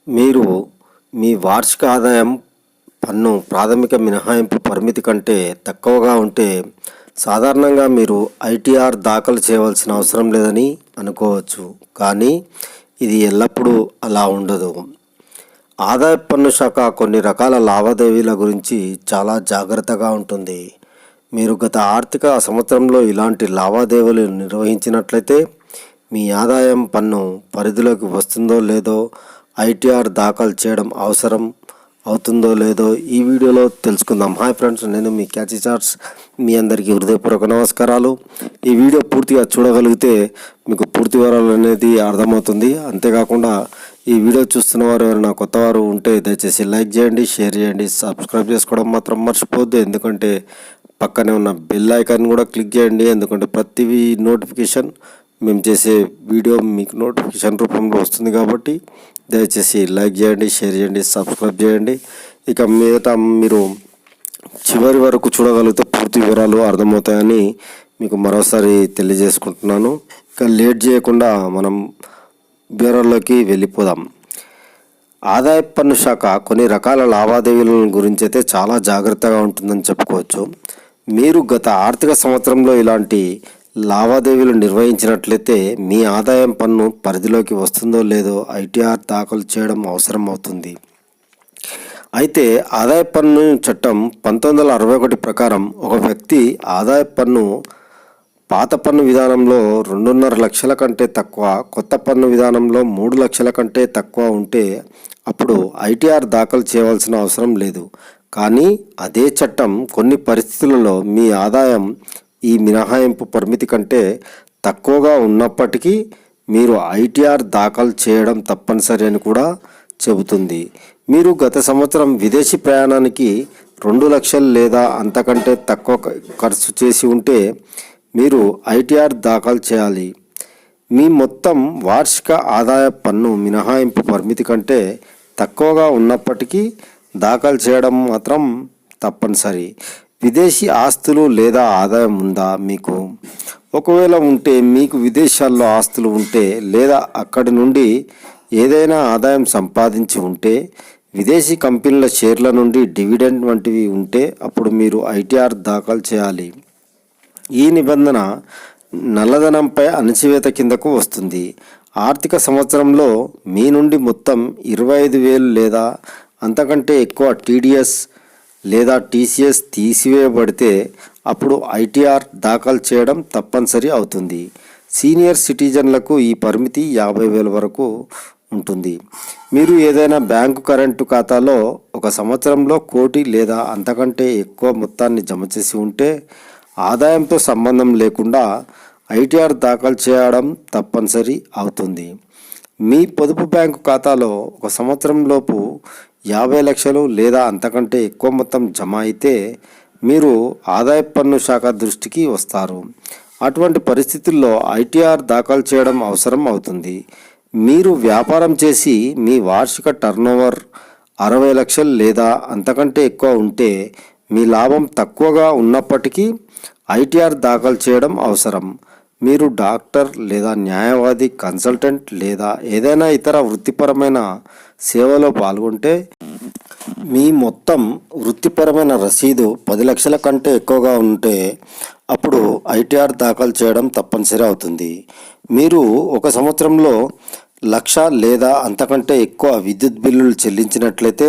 మీరు మీ వార్షిక ఆదాయం పన్ను ప్రాథమిక మినహాయింపు పరిమితి కంటే తక్కువగా ఉంటే సాధారణంగా మీరు ఐటీఆర్ దాఖలు చేయవలసిన అవసరం లేదని అనుకోవచ్చు. కానీ ఇది ఎల్లప్పుడూ అలా ఉండదు. ఆదాయ పన్ను శాఖ కొన్ని రకాల లావాదేవీల గురించి చాలా జాగ్రత్తగా ఉంటుంది. మీరు గత ఆర్థిక సంవత్సరంలో ఇలాంటి లావాదేవీలు నిర్వహించినట్లయితే మీ ఆదాయం పన్ను పరిధిలోకి వస్తుందో లేదో, ఐటీఆర్ దాఖలు చేయడం అవసరం అవుతుందో లేదో ఈ వీడియోలో తెలుసుకుందాం. హాయ్ ఫ్రెండ్స్, నేను మీ క్యాచీ చార్ట్స్. మీ అందరికీ హృదయపూర్వక నమస్కారాలు. ఈ వీడియో పూర్తిగా చూడగలిగితే మీకు పూర్తి వివరాలు అనేది అర్థమవుతుంది. అంతేకాకుండా ఈ వీడియో చూస్తున్న వారు ఎవరైనా కొత్త వారు ఉంటే దయచేసి లైక్ చేయండి, షేర్ చేయండి, సబ్స్క్రైబ్ చేసుకోవడం మాత్రం మర్చిపోవద్దు. ఎందుకంటే పక్కనే ఉన్న బెల్ ఐకాన్ కూడా క్లిక్ చేయండి. ఎందుకంటే ప్రతి నోటిఫికేషన్ మేము చేసే వీడియో మీకు నోటిఫికేషన్ రూపంలో వస్తుంది. కాబట్టి దయచేసి లైక్ చేయండి, షేర్ చేయండి, సబ్స్క్రైబ్ చేయండి. ఇక మిగతా మీరు చివరి వరకు చూడగలిగితే పూర్తి వివరాలు అర్థమవుతాయని మీకు మరోసారి తెలియజేసుకుంటున్నాను. ఇక లేట్ చేయకుండా మనం వివరాల్లోకి వెళ్ళిపోదాం. ఆదాయ పన్ను శాఖ కొన్ని రకాల లావాదేవీల గురించి అయితే చాలా జాగ్రత్తగా ఉంటుందని చెప్పుకోవచ్చు. మీరు గత ఆర్థిక సంవత్సరంలో ఇలాంటి లావాదేవీలు నిర్వహించినట్లయితే మీ ఆదాయం పన్ను పరిధిలోకి వస్తుందో లేదో ఐటీఆర్ దాఖలు చేయడం అవసరం అవుతుంది. అయితే ఆదాయ పన్ను చట్టం 1961 ప్రకారం ఒక వ్యక్తి ఆదాయ పన్ను పాత పన్ను విధానంలో 2.5 లక్షల కంటే తక్కువ, కొత్త పన్ను విధానంలో 3 లక్షల కంటే తక్కువ ఉంటే అప్పుడు ఐటీఆర్ దాఖలు చేయవలసిన అవసరం లేదు. కానీ అదే చట్టం కొన్ని పరిస్థితులలో మీ ఆదాయం ఈ మినహాయింపు పరిమితి కంటే తక్కువగా ఉన్నప్పటికీ మీరు ఐటీఆర్ దాఖలు చేయడం తప్పనిసరి అని కూడా చెబుతుంది. మీరు గత సంవత్సరం విదేశీ ప్రయాణానికి 2 లక్షలు లేదా అంతకంటే తక్కువ ఖర్చు చేసి ఉంటే మీరు ఐటీఆర్ దాఖలు చేయాలి. మీ మొత్తం వార్షిక ఆదాయ పన్ను మినహాయింపు పరిమితి కంటే తక్కువగా ఉన్నప్పటికీ దాఖలు చేయడం మాత్రం తప్పనిసరి. విదేశీ ఆస్తులు లేదా ఆదాయం ఉందా మీకు? ఒకవేళ ఉంటే, మీకు విదేశాల్లో ఆస్తులు ఉంటే లేదా అక్కడి నుండి ఏదైనా ఆదాయం సంపాదించి ఉంటే, విదేశీ కంపెనీల షేర్ల నుండి డివిడెండ్ వంటివి ఉంటే అప్పుడు మీరు ఐటీఆర్ దాఖలు చేయాలి. ఈ నిబంధన నల్లధనంపై అణచివేత కిందకు వస్తుంది. ఆర్థిక సంవత్సరంలో మీ నుండి మొత్తం 25,000 లేదా అంతకంటే ఎక్కువ టీడీఎస్ లేదా టీసీఎస్ తీసివేయబడితే అప్పుడు ఐటీఆర్ దాఖలు చేయడం తప్పనిసరి అవుతుంది. సీనియర్ సిటిజన్లకు ఈ పరిమితి 50,000 వరకు ఉంటుంది. మీరు ఏదైనా బ్యాంకు కరెంటు ఖాతాలో ఒక సంవత్సరంలో 1 కోటి లేదా అంతకంటే ఎక్కువ మొత్తాన్ని జమ చేసి ఉంటే ఆదాయంతో సంబంధం లేకుండా ఐటీఆర్ దాఖలు చేయడం తప్పనిసరి అవుతుంది. మీ పొదుపు బ్యాంకు ఖాతాలో ఒక సంవత్సరంలోపు 50 లక్షలు లేదా అంతకంటే ఎక్కువ మొత్తం జమ అయితే మీరు ఆదాయ పన్ను శాఖ దృష్టికి వస్తారు. అటువంటి పరిస్థితుల్లో ఐటీఆర్ దాఖలు చేయడం అవసరం అవుతుంది. మీరు వ్యాపారం చేసి మీ వార్షిక టర్నోవర్ 60 లక్షలు లేదా అంతకంటే ఎక్కువ ఉంటే మీ లాభం తక్కువగా ఉన్నప్పటికీ ఐటీఆర్ దాఖలు చేయడం అవసరం. మీరు డాక్టర్ లేదా న్యాయవాది, కన్సల్టెంట్ లేదా ఏదైనా ఇతర వృత్తిపరమైన సేవలో పాల్గొంటే మీ మొత్తం వృత్తిపరమైన రసీదు 10 లక్షల కంటే ఎక్కువగా ఉంటే అప్పుడు ఐటీఆర్ దాఖలు చేయడం తప్పనిసరి అవుతుంది. మీరు ఒక సంవత్సరంలో 1,00,000 లేదా అంతకంటే ఎక్కువ విద్యుత్ బిల్లులు చెల్లించినట్లయితే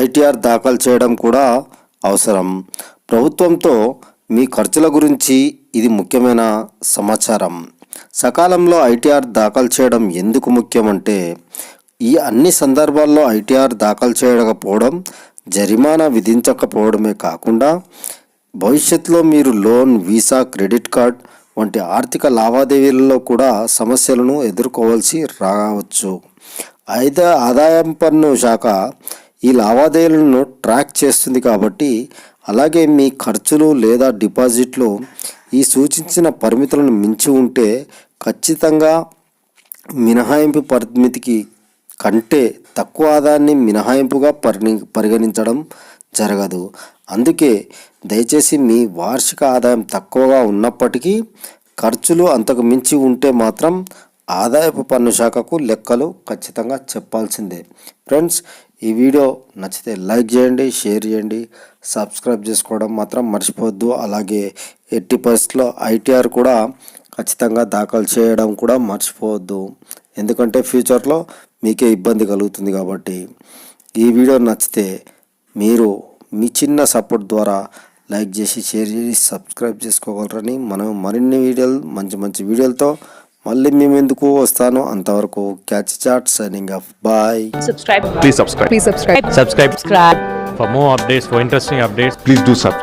ఐటీఆర్ దాఖలు చేయడం కూడా అవసరం. ప్రభుత్వంతో మీ ఖర్చుల గురించి ఇది ముఖ్యమైన సమాచారం. సకాలంలో ఐటీఆర్ దాఖలు చేయడం ఎందుకు ముఖ్యమంటే, ఈ అన్ని సందర్భాల్లో ఐటీఆర్ దాఖలు చేయకపోవడం జరిమానా విధించకపోవడమే కాకుండా భవిష్యత్తులో మీరు లోన్, వీసా, క్రెడిట్ కార్డ్ వంటి ఆర్థిక లావాదేవీలలో కూడా సమస్యలను ఎదుర్కోవాల్సి రావచ్చు. అయితే ఆదాయం పన్ను శాఖ ఈ లావాదేవీలను ట్రాక్ చేస్తుంది. కాబట్టి అలాగే మీ ఖర్చులు లేదా డిపాజిట్లు ఈ సూచించిన పరిమితులను మించి ఉంటే ఖచ్చితంగా మినహాయింపు పరిమితికి కంటే తక్కువ ఆదాయాన్ని మినహాయింపుగా పరిగణించడం జరగదు. అందుకే దయచేసి మీ వార్షిక ఆదాయం తక్కువగా ఉన్నప్పటికీ ఖర్చులు అంతకు మించి ఉంటే మాత్రం ఆదాయపు పన్ను శాఖకు లెక్కలు ఖచ్చితంగా చెప్పాల్సిందే. ఫ్రెండ్స్, ఈ వీడియో నచ్చితే లైక్ చేయండి, షేర్ చేయండి, సబ్స్క్రైబ్ చేసుకోవడం మాత్రం మర్చిపోవద్దు. అలాగే ఎట్టి పరిస్థితుల్లో ఐటీఆర్ కూడా ఖచ్చితంగా దాఖలు చేయడం కూడా మర్చిపోవద్దు. ఎందుకంటే ఫ్యూచర్లో మీకే ఇబ్బంది కలుగుతుంది కాబట్టి. ఈ వీడియో నచ్చితే మీరు మీ చిన్న సపోర్ట్ ద్వారా లైక్ చేసి, షేర్ చేసి, సబ్స్క్రైబ్ చేసుకోగలరని, మనం మరిన్ని వీడియోలు మంచి వీడియోలతో మళ్ళీ మేము ఎందుకు వస్తాను. అంతవరకు catch chat signing off. Bye. Subscribe. Please subscribe. Please subscribe. Subscribe. Subscribe. For more updates, for interesting updates, Please do subscribe.